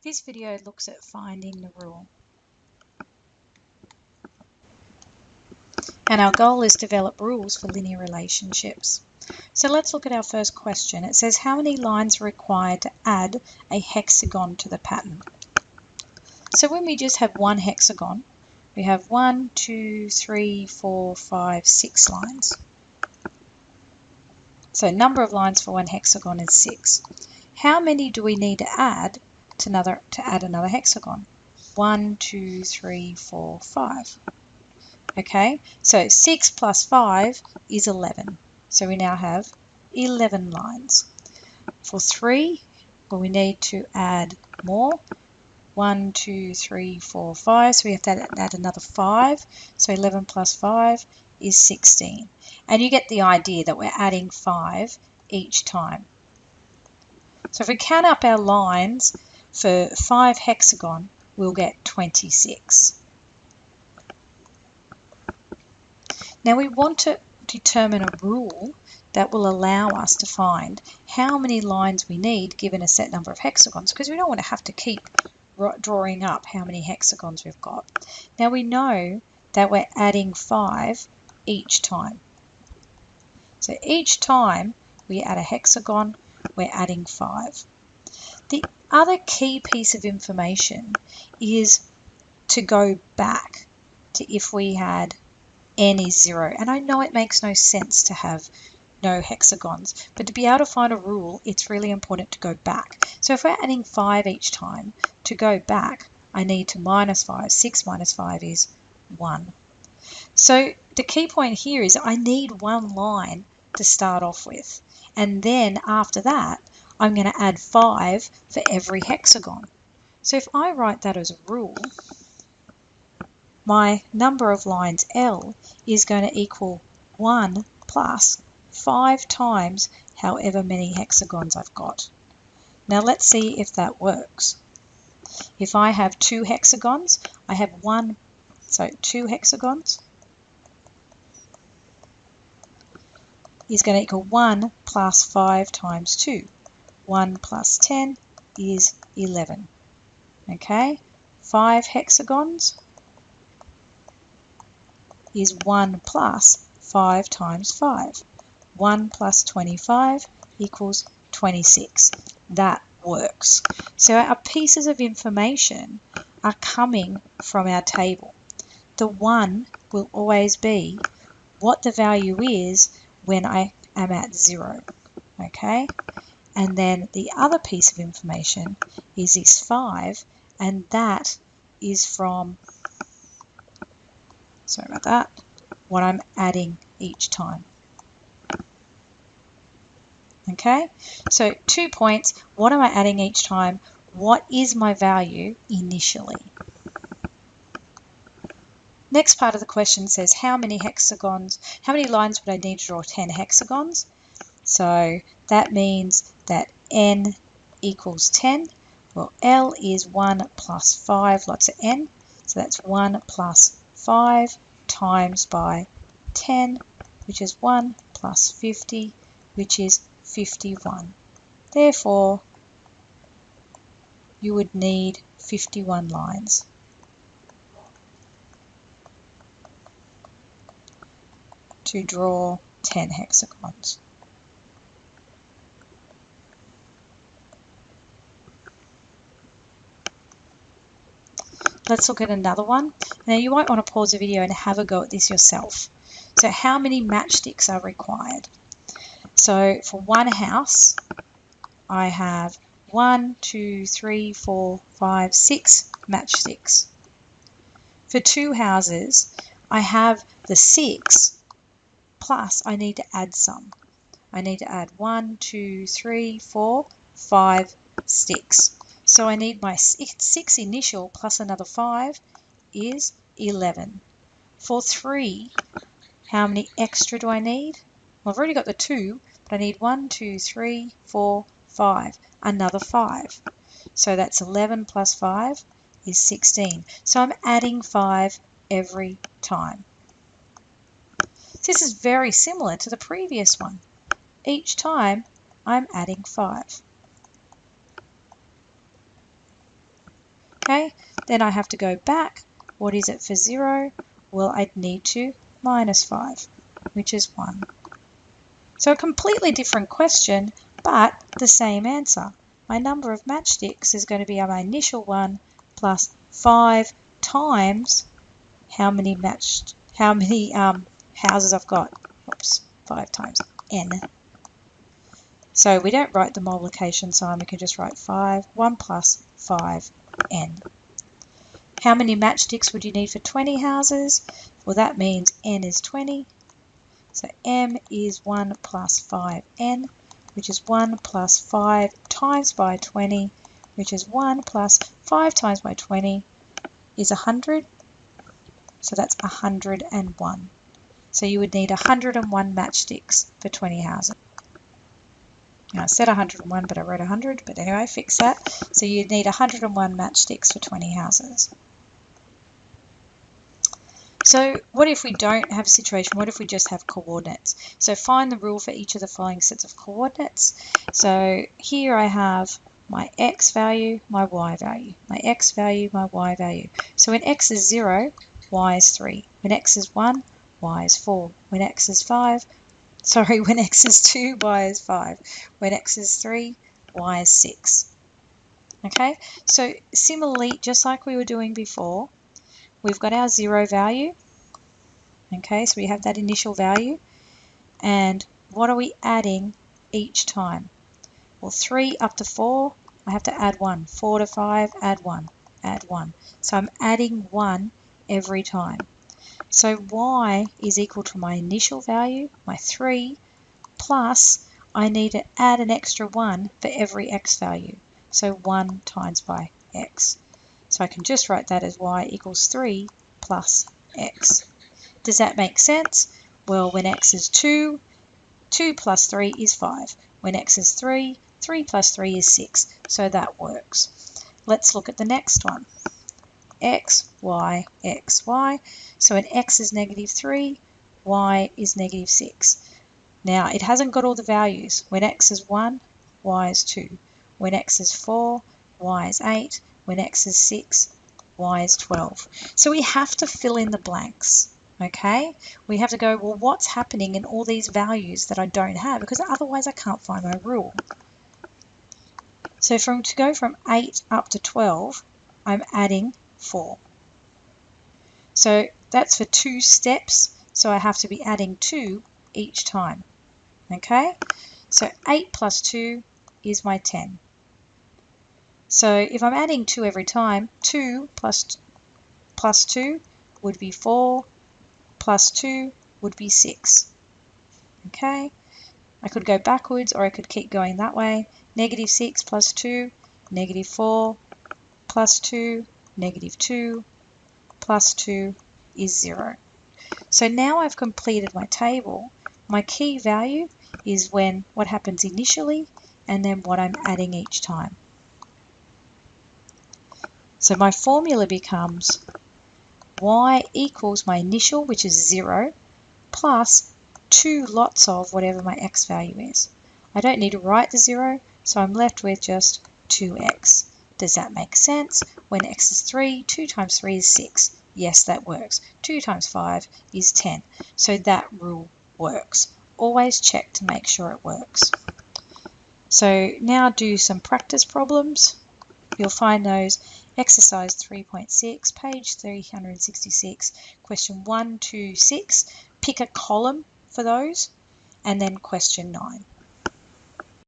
This video looks at finding the rule. And our goal is to develop rules for linear relationships. So let's look at our first question. It says how many lines are required to add a hexagon to the pattern? So when we just have one hexagon, we have 1, 2, 3, 4, 5, 6 lines. So number of lines for one hexagon is 6. How many do we need to add to add another hexagon? 1, 2, 3, 4, 5. Okay, so 6 plus 5 is 11. So we now have 11 lines. For 3, well, we need to add more. 1, 2, 3, 4, 5. So we have to add another 5. So 11 plus 5 is 16. And you get the idea that we're adding 5 each time. So if we count up our lines for 5 hexagon, we'll get 26. Now we want to determine a rule that will allow us to find how many lines we need given a set number of hexagons, because we don't want to have to keep drawing up how many hexagons we've got. Now we know that we're adding 5 each time. So each time we add a hexagon, we're adding 5. The other key piece of information is to go back to if we had n is 0. And I know it makes no sense to have no hexagons, but to be able to find a rule, it's really important to go back. So if we're adding 5 each time, to go back, I need to minus 5. 6 minus 5 is 1. So the key point here is I need one line to start off with. And then after that, I'm going to add 5 for every hexagon. So if I write that as a rule, my number of lines L is going to equal 1 plus 5 times however many hexagons I've got. Now let's see if that works. If I have 2 hexagons, I have 2 hexagons is going to equal 1 plus 5 times 2. 1 plus 10 is 11. Okay, 5 hexagons is 1 plus 5 times 5. 1 plus 25 equals 26. That works. So our pieces of information are coming from our table. The 1 will always be what the value is when I am at 0. Okay? And then the other piece of information is this 5, and that is from, sorry about that, what I'm adding each time. Okay, so 2 points. What am I adding each time? What is my value initially? Next part of the question says how many lines would I need to draw 10 hexagons? So that means that n equals 10. Well, L is 1 plus 5, lots of n. So that's 1 plus 5 times by 10, which is 1 plus 50, which is 51. Therefore, you would need 51 lines. To draw 10 hexagons. Let's look at another one. Now you might want to pause the video and have a go at this yourself. So how many matchsticks are required? So for one house, I have 1, 2, 3, 4, 5, 6 matchsticks. For 2 houses, I have the 6 plus I need to add some. I need to add 1, 2, 3, 4, 5 sticks. So I need my 6 initial plus another 5 is 11. For 3, how many extra do I need? Well, I've already got the 2, but I need 1, 2, 3, 4, 5. Another 5. So that's 11 plus 5 is 16. So I'm adding 5 every time. This is very similar to the previous one. Each time I'm adding 5. Okay, then I have to go back. What is it for 0? Well, I'd need to minus 5, which is 1. So a completely different question, but the same answer. My number of matchsticks is going to be my initial one plus 5 times how many houses I've got. Oops, 5 times n. So we don't write the multiplication sign, we can just write 1 plus 5n. How many matchsticks would you need for 20 houses? Well, that means n is 20. So m is 1 plus 5n, which is 1 plus 5 times by 20, which is 1 plus 5 times by 20 is 100. So that's 101. So you would need 101 matchsticks for 20 houses. Now I said 101, but I wrote 100. But anyway, fix that. So you'd need 101 matchsticks for 20 houses. So what if we don't have a situation? What if we just have coordinates? So find the rule for each of the following sets of coordinates. So here I have my x value, my y value, my x value, my y value. So when x is 0, y is 3. When x is 1, y is 4. When x is 2, y is 5. When x is 3, y is 6. Okay, so similarly, just like we were doing before, we've got our 0 value. Okay, so we have that initial value. And what are we adding each time? Well, 3 up to 4, I have to add 1. 4 to 5, add 1, add 1. So I'm adding 1 every time. So y is equal to my initial value, my 3, plus I need to add an extra 1 for every x value. So 1 times by x. So I can just write that as y equals 3 plus x. Does that make sense? Well, when x is 2, 2 plus 3 is 5. When x is 3, 3 plus 3 is 6. So that works. Let's look at the next one. X, y, x, y. So when x is negative 3, y is negative 6. Now, it hasn't got all the values. When x is 1, y is 2. When x is 4, y is 8. When x is 6, y is 12. So we have to fill in the blanks. Okay, we have to go, well, what's happening in all these values that I don't have? Because otherwise I can't find my rule. So to go from 8 up to 12, I'm adding 4. So that's for 2 steps. So I have to be adding 2 each time. Okay, so 8 plus 2 is my 10. So if I'm adding 2 every time, 2 plus 2 would be 4. Plus 2 would be 6. Okay, I could go backwards or I could keep going that way. Negative 6 plus 2, negative 4 plus 2, negative 2 plus 2 is 0. So now I've completed my table. My key value is what happens initially and then what I'm adding each time. So my formula becomes y equals my initial, which is 0, plus 2 lots of whatever my x value is. I don't need to write the 0, so I'm left with just 2x. Does that make sense? When x is 3, 2 times 3 is 6. Yes, that works. 2 times 5 is 10. So that rule works. Always check to make sure it works. So now do some practice problems. You'll find those exercise 3.6, page 366, question 1 to 6. Pick a column for those, and then question 9.